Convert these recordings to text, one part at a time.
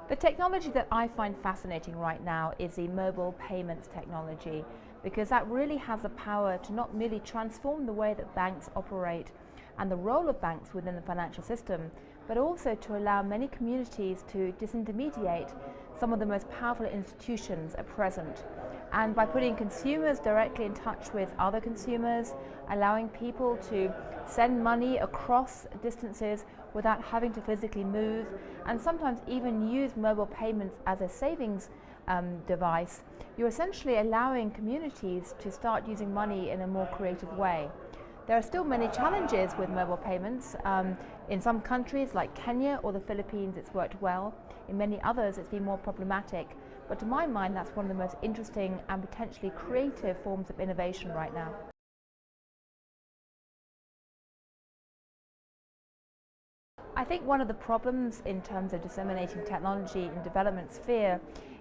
The technology that I find fascinating right now is the mobile payments technology, because that really has the power to not merely transform the way that banks operate and the role of banks within the financial system, but also to allow many communities to disintermediate some of the most powerful institutions at present. And by putting consumers directly in touch with other consumers, allowing people to send money across distances without having to physically move, and sometimes even use mobile payments as a savings device, you're essentially allowing communities to start using money in a more creative way. There are still many challenges with mobile payments. In some countries like Kenya or the Philippines it's worked well. In many others it's been more problematic. But to my mind that's one of the most interesting and potentially creative forms of innovation right now. I think one of the problems in terms of disseminating technology in development sphere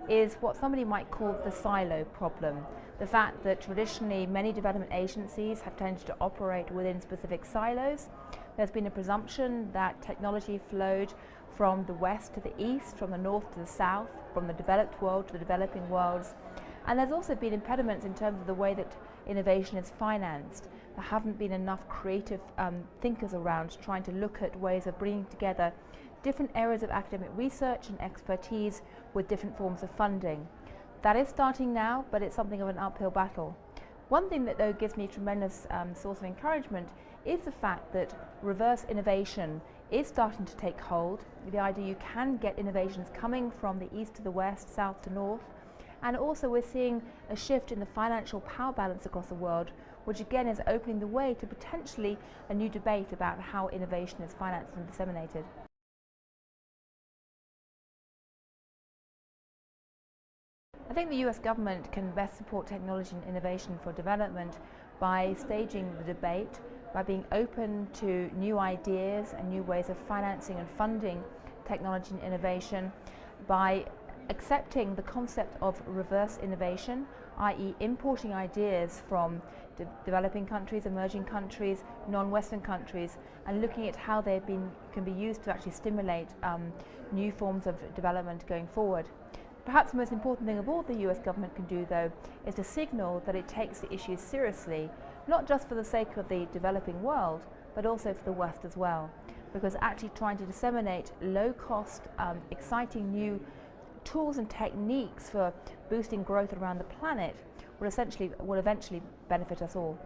is what somebody might call the silo problem. The fact that traditionally many development agencies have tended to operate within specific silos. There's been a presumption that technology flowed from the west to the east, from the north to the south, from the developed world to the developing worlds. And there's also been impediments in terms of the way that innovation is financed. There haven't been enough creative thinkers around trying to look at ways of bringing together different areas of academic research and expertise with different forms of funding. That is starting now, but it's something of an uphill battle. One thing that though gives me a tremendous source of encouragement is the fact that reverse innovation is starting to take hold. The idea you can get innovations coming from the east to the west, south to north, and also we're seeing a shift in the financial power balance across the world, which again is opening the way to potentially a new debate about how innovation is financed and disseminated. I think the US government can best support technology and innovation for development by staging the debate, by being open to new ideas and new ways of financing and funding technology and innovation, by accepting the concept of reverse innovation, i.e. importing ideas from developing countries, emerging countries, non-Western countries, and looking at how they can be used to actually stimulate new forms of development going forward. Perhaps the most important thing of all the US government can do, though, is to signal that it takes the issues seriously, not just for the sake of the developing world, but also for the West as well. Because actually trying to disseminate low-cost, exciting new tools and techniques for boosting growth around the planet will eventually benefit us all.